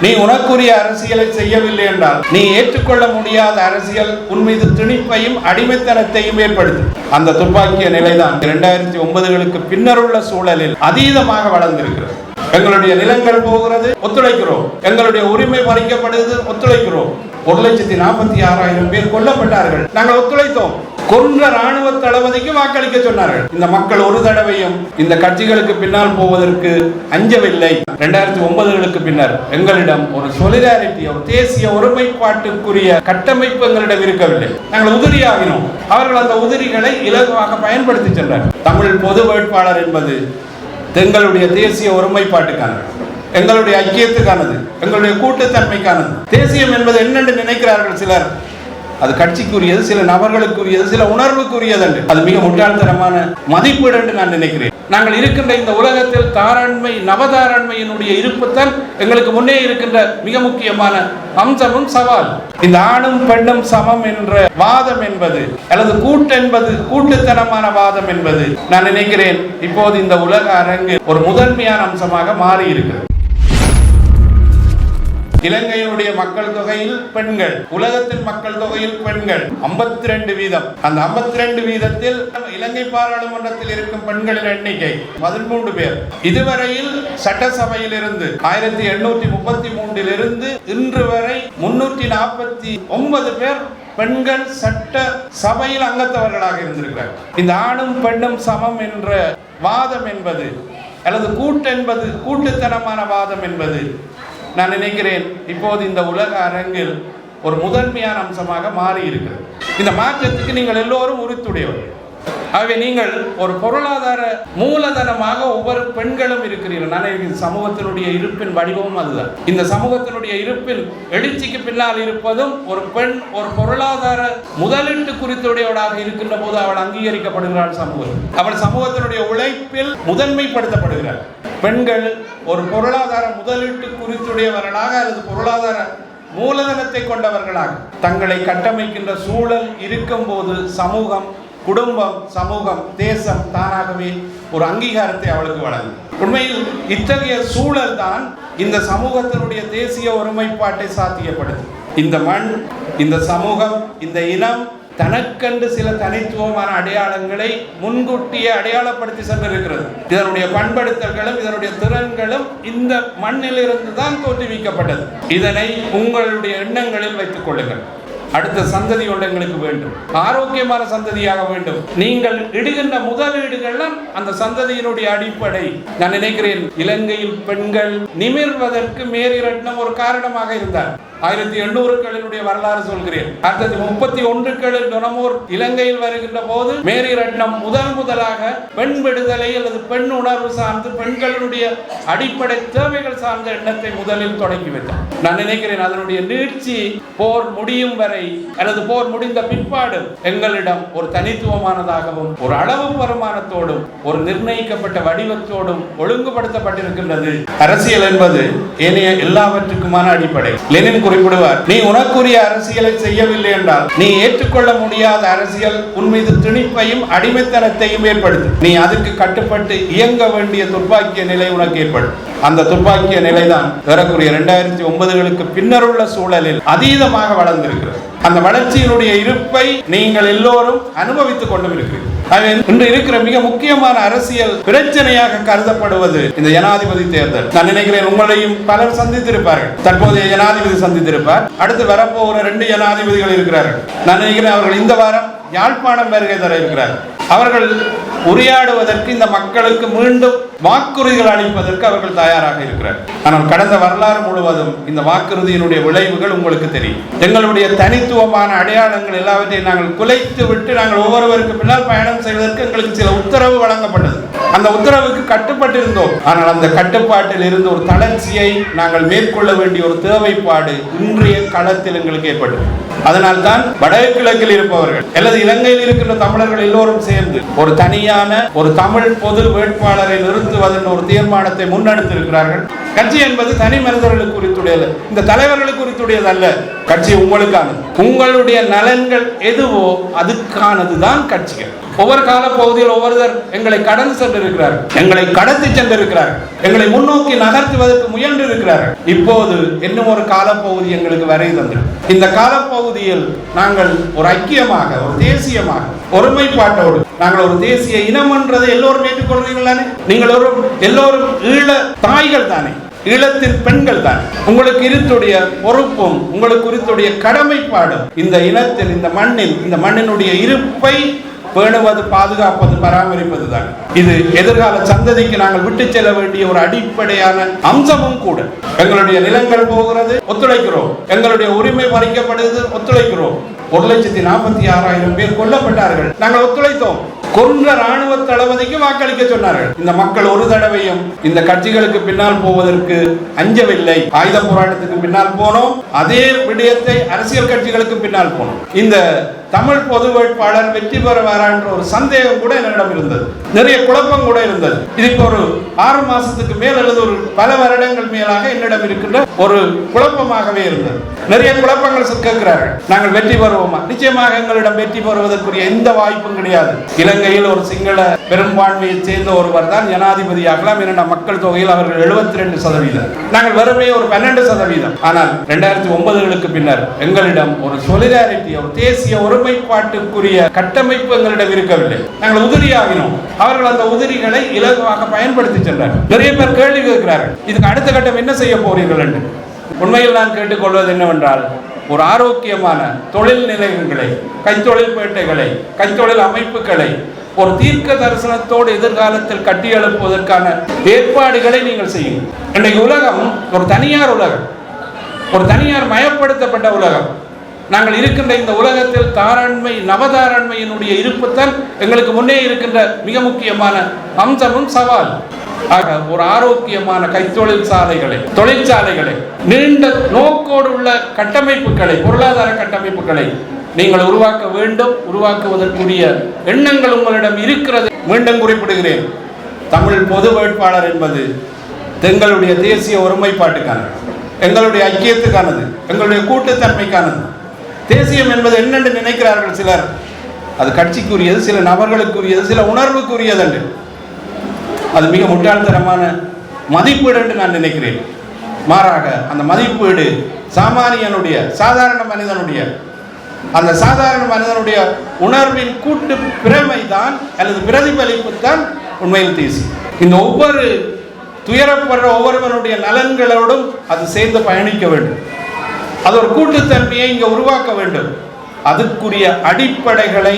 நீ உனக்குரிய அரசியலை செய்யவில்லை என்றால் நீ ஏற்றுக்கொள்ள முடியாத அரசியல் உன் மீது திணிப்பையும் அடிமைத்தனத்தையும் ஏற்படுத்தும். அந்த துப்பாக்கிய நிலைதான் 2009களுக்கு பின்னருள்ள சூழலில் அதீதமாக வளர்ந்திருக்கிறது. எங்களுடைய நிலங்கள் போகிறது, ஒத்துழைக்கிறோம். எங்களுடைய உரிமை பறிக்கப்படுகிறது, ஒத்துழைக்கிறோம். 1,46,000 பேர் கொல்லப்பட்டார்கள், நாங்கள் ஒத்துழைத்தோம். கொன்ற ராணுவ தளபதிக்கு வாக்களிக்க சொன்னார்கள். இந்த மக்கள் ஒரு தடவையும் இந்த கட்சிகளுக்கு பின்னால் போவதற்கு அஞ்சவில்லை. 2009களுக்கு பின்னர் எங்களிடம் ஒரு சொலிடாரிட்டி, ஒரு தேசிய ஒருமைப்பாட்டுக்குரிய கட்டமைப்பு எங்களிடம் இருக்கவில்லை. நாங்கள் உதிரியாகினோம். அவர்கள் அந்த உதிரிகளை இலகுவாக பயன்படுத்தி சென்றார். தமிழ் பொது வேட்பாளர் என்பது எங்களுடைய தேசிய ஒருமைப்பாட்டுக்கானது, எங்களுடைய ஐக்கியத்துக்கானது, எங்களுடைய கூட்டுத்தன்மைக்கானது. தேசியம் என்பது என்னென்று நினைக்கிறார்கள் சிலர். அது கட்சிக்குரியது, சில நபர்களுக்குரியது, சில உணர்வுக்குரியது என்று. அது மிக முட்டாள்தனமான மதிப்பீடு என்று நான் நினைக்கிறேன். நாங்கள் இருக்கின்ற இந்த உலகத்தில் தாராண்மை, நவதாராண்மையினுடைய இருப்புத்தான் எங்களுக்கு முன்னே இருக்கின்ற மிக முக்கியமான அம்சமும் சவால். இந்த ஆணும் பெண்ணும் சமம் என்ற வாதம் என்பது, அல்லது கூட்டுத்தனமான வாதம் என்பது, நான் நினைக்கிறேன் இப்போது இந்த உலக அரங்கு ஒரு முதன்மையான அம்சமாக மாறி இருக்கிறது. இலங்கையினுடைய மக்கள் தொகையில் பெண்கள், உலகத்தின் மக்கள் தொகையில் பெண்கள் 52%. அந்த 52 வீதத்தில் இலங்கை பாராளுமன்றத்தில் இருக்கும் பெண்களின் எண்ணிக்கை 13 பேர். இதுவரையில் சட்டசபையில் இருந்து 1833 இருந்து இன்று வரை 349 பேர் பெண்கள் சட்ட சபையில் அங்கத்தவர்களாக இருந்திருக்கிறார். இந்த ஆணும் பெண்ணும் சமம் என்ற வாதம் என்பது, அல்லது கூட்டுத்தனமான வாதம் என்பது, நான் நினைக்கிறேன் இப்போது இந்த உலக அரங்கில் ஒரு முதன்மையான அம்சமாக மாறி இருக்கிறது. இந்த மாற்றத்துக்கு நீங்கள் எல்லோரும் உறுத்துடையவர்கள். ஆகவே நீங்கள் ஒரு பொருளாதார மூலதனமாக ஒவ்வொரு பெண்களும் இருக்கிறீர்கள். நான் சமூகத்தினுடைய இருப்பின் வடிவமும் அதுதான். இந்த சமூகத்தினுடைய இருப்பின் எழுச்சிக்கு பின்னால் இருப்பதும் ஒரு பெண் ஒரு பொருளாதார முதலீட்டு குறித்துடையவளாக இருக்கின்ற போது அவள் அங்கீகரிக்கப்படுகிறாள். அவள் சமூகத்தினுடைய உழைப்பில் முதன்மைப்படுத்தப்படுகிறாள். பெண்கள் ஒரு பொருளாதார முதலீட்டு குறித்துடையவர்களாக அல்லது பொருளாதார மூலதனத்தை கொண்டவர்களாக தங்களை கட்டமைக்கின்ற சூழல் இருக்கும் போது சமூகம், குடும்பம், சமூகம், தேசம் தானாகவே ஒரு அங்கீகாரத்தை அவளுக்கு வழங்கும். உண்மையில் இத்தகைய சூழல் தான் இந்த சமூகத்தினுடைய தேசிய ஒருமைப்பாட்டை சாத்தியப்படுது. இந்த மண், இந்த சமூகம், இந்த இனம் தனக்கென்று சில தனித்துவமான அடையாளங்களை முன்கூட்டியே அடையாளப்படுத்தி சென்றிருக்கிறது. இதனுடைய பண்படுத்தல்களும் இதனுடைய திறன்களும் இந்த மண்ணிலிருந்து தான் தோற்றுவிக்கப்பட்டது. இதனை உங்களுடைய எண்ணங்களில் வைத்துக் கொள்ளுங்கள். அடுத்த சந்ததி ஒன்று எங்களுக்கு வேண்டும், ஆரோக்கியமான சந்ததியாக வேண்டும். நீங்கள் இடுகின்ற முதலீடுகள்லாம் அந்த சந்ததியினுடைய அடிப்படை. நான் நினைக்கிறேன் இலங்கையில் பெண்கள் நிமிர்வதற்கு மேரி ரட்னம் ஒரு காரணமாக இருந்தார். 1800களினுடைய வரலாறு சொல்கிறேன். 1931களில் டொனமூர் இலங்கையில் வருகின்ற போது மேரி ரட்னம் முதலாக பெண் விடுதலை அல்லது பெண் உணர்வு சார்ந்து பெண்களுடைய அடிப்படை தேவைகள் சார்ந்த எண்ணத்தை முதலில் தொடங்கி வைத்தார். நான் நினைக்கிறேன் அதனுடைய நீட்சி போர் முடியும் வரை அல்லது போர் முடிந்த பிற்பாடு எங்களிடம் ஒரு தனித்துவமானதாகவும் ஒரு அளவு வருமானத்தோடும் ஒரு நிர்ணயிக்கப்பட்ட வடிவத்தோடும் ஒழுங்குபடுத்தப்பட்டிருக்கின்றது. அரசியல் என்பது ஏனைய எல்லாவற்றுக்குமான அடிப்படை. லெனின் குறிப்பிடுவார், நீ உனக்குரிய அரசியலை செய்யவில்லை என்றால் நீ ஏற்றுக்கொள்ள முடியாத அரசியல் உன் மீது திணிப்பையும் அடிமைத்தனத்தையும் ஏற்படுத்தும். நீ அதுக்கு கட்டுப்பட்டு இயங்க வேண்டிய துப்பாக்கிய நிலை உனக்கு ஏற்படும். அந்த துப்பாக்கிய நிலைதான் ஏறக்குறைய 2009களுக்கு பின்னருள்ள சூழலில் அதீதமாக வளர்ந்திருக்கிறது. அந்த வளர்ச்சியினுடைய இருப்பை நீங்கள் எல்லோரும் அனுபவித்துக் கொண்டும் இருக்கிறீர்கள். இன்று இருக்கிற மிக முக்கியமான அரசியல் பிரச்சனையாக கருதப்படுவது இந்த ஜனாதிபதி தேர்தல். நான் நினைக்கிறேன் உங்களையும் பலர் சந்தித்திருப்பார்கள். தற்போதைய ஜனாதிபதி சந்தித்திருப்பார். அடுத்து வரப்போகிற 2 ஜனாதிபதிகள் இருக்கிறார்கள். நான் நினைக்கிறேன் அவர்கள் இந்த வாரம் யாழ்ப்பாணம் வருகை தர இருக்கிறார்கள். அவர்கள் உரையாடுவதற்கு, இந்த மக்களுக்கு மீண்டும் வாக்குறுதிகள் அளிப்பதற்கு அவர்கள் தயாராக இருக்கிறார்கள். ஆனால் கடந்த வரலாறு முழுவதும் இந்த வாக்குறுதியினுடைய விளைவுகள் உங்களுக்கு தெரியும். எங்களுடைய தனித்துவமான அடையாளங்கள் எல்லாவற்றையும் நாங்கள் குலைத்து விட்டு நாங்கள் ஒவ்வொருவருக்கு பின்னால் பயணம் செய்வதற்கு எங்களுக்கு சில உத்தரவு வழங்கப்பட்டது. அந்த உத்தரவுக்கு கட்டுப்பட்டிருந்தோம். ஆனால் அந்த கட்டுப்பாட்டில் இருந்து ஒரு தளர்ச்சியை நாங்கள் மேற்கொள்ள வேண்டிய ஒரு தேவைப்பாடு இன்றைய களத்தில் எங்களுக்கு ஏற்பட்டது. அதனால் தான் வடகிழக்கில் இருப்பவர்கள் அல்லது இலங்கையில் இருக்கின்ற தமிழர்கள் எல்லோரும் சேர்ந்து ஒரு தனியான ஒரு தமிழ் பொது வேட்பாளரை நிறுத்த நிறுத்துவதன் ஒரு தீர்மானத்தை முன்னெடுத்திருக்கிறார்கள். கட்சி என்பது தனி மனிதர்களுக்கு குறித்துடையது, இந்த தலைவர்களுக்கு குறித்துடையது அல்ல. கட்சி உங்களுக்கானது. உங்களுடைய நலன்கள் எதுவோ அதுக்கானதுதான் கட்சிகள். ஒவ்வொரு கால பகுதியில் ஒவ்வொருவர் எங்களை கடந்து சென்றிருக்கிறார்கள், எங்களை கடத்தி சென்றிருக்கிறார்கள், எங்களை முன்னோக்கி நகர்த்துவதற்கு முயன்று இருக்கிறார்கள். இப்போது இன்னும் ஒரு காலப்பகுதி எங்களுக்கு வரை தந்தது. இந்த காலப்பகுதியில் நாங்கள் ஒரு ஐக்கியமாக, ஒரு தேசியமாக, ஒருமைப்பாட்டோடு நாங்கள் ஒரு தேசிய இனம் என்றதை எல்லோரும் ஏற்றுக்கொள்வீர்கள் தானே? நீங்கள் எல்லோரும் ஈழ தாய்கள் தானே, ஈழத்தின் பெண்கள் தான். உங்களுக்கு இருத்துடைய பொறுப்பும் உங்களுக்கு இருத்துடைய கடமைப்பாடும் இந்த இனத்தில், இந்த மண்ணில், இந்த மண்ணினுடைய இருப்பை பேணுவது, பாதுகாப்பது, பராமரிப்பது தான். இது எதிர்கால சந்ததிக்கு நாங்கள் விட்டு செல்ல வேண்டிய ஒரு அடிப்படையான அம்சமும் கூட. எங்களுடைய நிலங்கள் போகிறது, ஒத்துழைக்கிறோம். எங்களுடைய உரிமை மறிக்கப்படுகிறது, ஒத்துழைக்கிறோம். 1,46,000 பேர் கொல்லப்பட்டார்கள், நாங்கள் ஒத்துழைத்தோம். கொன்ற ராணுவ தளபதிக்கு வாக்களிக்க சொன்னார்கள். இந்த மக்கள் ஒரு தடவையும் இந்த கட்சிகளுக்கு பின்னால் போவதற்கு அஞ்சவில்லை. ஆயுத போராட்டத்துக்கு பின்னால் போனோம், அதே விடயத்தை அரசியல் கட்சிகளுக்கு பின்னால் போனோம். இந்த தமிழ் பொது வேட்பாளர் வெற்றி பெறுவாரா என்ற ஒரு சந்தேகம் கூட என்னிடம் இருந்தது, நிறைய குழப்பம் கூட இருந்தது. இது இப்போ ஒரு 6 மாசத்துக்கு மேல் அல்லது ஒரு பல வருடங்கள் மேலாக என்னிடம் இருக்கின்ற ஒரு குழப்பமாகவே இருந்தது. நிறைய குழப்பங்கள் கேட்கிறார்கள், நாங்கள் வெற்றி பெறுவோமா? நிச்சயமாக எங்களிடம் வெற்றி பெறுவதற்குரிய எந்த வாய்ப்பும் கிடையாது. இலங்கையில் ஒரு சிங்கள பெரும்பான்மையை சேர்ந்த ஒருவர் தான் ஜனாதிபதியாகலாம். என்னென்ன மக்கள் தொகையில் அவர்கள் 72%, நாங்கள் வெறுமே ஒரு 12%. ஆனால் 2009களுக்கு பின்னர் எங்களிடம் ஒரு சொலிடாரிட்டி, ஒரு தேசிய ஒருமைப்பாட்டுக்குரிய கட்டமைப்பு எங்களிடம் இருக்கவில்லை. நாங்கள் உதிரியாகினோம். அவர்கள் அந்த உதிரிகளை இலகுவாக பயன்படுத்தி சென்றார். நிறைய பேர் கேள்வி கேட்கிறார்கள், இதுக்கு அடுத்த கட்டம் என்ன செய்ய போறீர்கள் என்று. உண்மையில் நான் கேட்டுக்கொள்வது என்னவென்றால், ஒரு ஆரோக்கியமான தொழில் நிலையங்களை, கைத்தொழில் பேட்டைகளை, கைத்தொழில் அமைப்புகளை ஒரு தீர்க்க தரிசனத்தோடு எதிர்காலத்தில் கட்டி எழுப்புவதற்கான ஏற்பாடுகளை நீங்கள் செய்யுங்கள். இன்றைக்கு உலகம் ஒரு தனியார் உலகம், ஒரு தனியார் மயப்படுத்தப்பட்ட உலகம். நாங்கள் இருக்கின்ற இந்த உலகத்தில் தாராண்மை, நவதாராண்மையினுடைய இருப்புத்தான் எங்களுக்கு முன்னே இருக்கின்ற மிக முக்கியமான அம்சமும் சவால். ஒரு ஆரோக்கியமான கைத்தொழில் சாலைகளை, தொழிற்சாலைகளை, நீண்ட நோக்கோடு உள்ள கட்டமைப்புகளை, பொருளாதார கட்டமைப்புகளை நீங்கள் உருவாக்க வேண்டும். உருவாக்குவதற்குரிய எண்ணங்கள் உங்களிடம் இருக்கிறது. மீண்டும் குறிப்பிடுகிறேன், தமிழ் பொது வேட்பாளர் என்பது எங்களுடைய தேசிய ஒருமைப்பாட்டுக்கானது, எங்களுடைய ஐக்கியத்துக்கானது, எங்களுடைய கூட்டுத்தன்மைக்கானது. தேசியம் என்பது என்னென்று நினைக்கிறார்கள் சிலர், அது கட்சிக்குரியது, சில நபர்களுக்குரியது, சில உணர்வுக்குரியது என்று. அது மிக முட்டாள்தனமான மதிப்பீடு என்று நான் நினைக்கிறேன். மாறாக அந்த மதிப்பீடு சாமானியனுடைய, சாதாரண மனிதனுடைய, அந்த சாதாரண மனிதனுடைய உணர்வின் கூட்டு பிரமை தான் அல்லது பிரதிபலிப்பு தான் உண்மையில் தேசியம். இந்த ஒவ்வொரு துயரப்படுற ஒவ்வொருவனுடைய நலன்களோடும் அது சேர்ந்து பயணிக்க வேண்டும். அது ஒரு கூட்டுத்தன்மையை இங்கே உருவாக்க வேண்டும். அதுக்குரிய அடிப்படைகளை,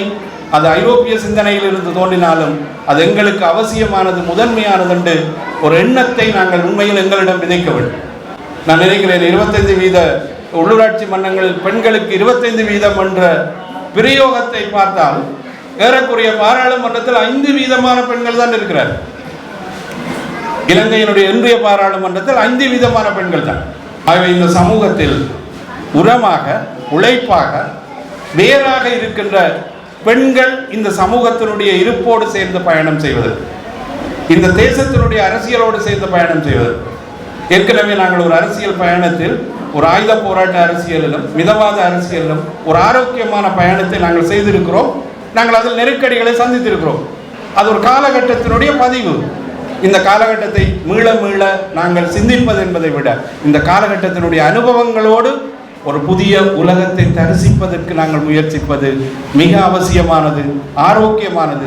அது ஐரோப்பிய சிந்தனையில் இருந்து தோன்றினாலும் அது எங்களுக்கு அவசியமானது, முதன்மையானது என்று ஒரு எண்ணத்தை நாங்கள் உண்மையில் எங்களிடம் விதைக்க வேண்டும். நான் நினைக்கிறேன், 25% உள்ளூராட்சி மன்றங்களில் பெண்களுக்கு 25% என்ற பிரயோகத்தை பார்த்தால் ஏறக்குறைய பாராளுமன்றத்தில் 5% பெண்கள் தான் இருக்கிறார். இலங்கையினுடைய இன்றைய பாராளுமன்றத்தில் 5% பெண்கள் தான். ஆகவே இந்த சமூகத்தில் உரமாக, உழைப்பாக, வேறாக இருக்கின்ற பெண்கள் இந்த சமூகத்தினுடைய இருப்போடு சேர்ந்து பயணம் செய்வதற்கு, இந்த தேசத்தினுடைய அரசியலோடு சேர்ந்து பயணம் செய்வதற்கு. ஏற்கனவே நாங்கள் ஒரு அரசியல் பயணத்தில், ஒரு ஆயுத போராட்ட அரசியலிலும் மிதவாத அரசியலிலும் ஒரு ஆரோக்கியமான பயணத்தை நாங்கள் செய்திருக்கிறோம். நாங்கள் அதில் நெருக்கடிகளை சந்தித்திருக்கிறோம். அது ஒரு காலகட்டத்தினுடைய பதிவு. இந்த காலகட்டத்தை மீள மீள நாங்கள் சிந்திப்பது என்பதை விட இந்த காலகட்டத்தினுடைய அனுபவங்களோடு ஒரு புதிய உலகத்தை தரிசிப்பதற்கு நாங்கள் முயற்சிப்பது மிக அவசியமானது, ஆரோக்கியமானது.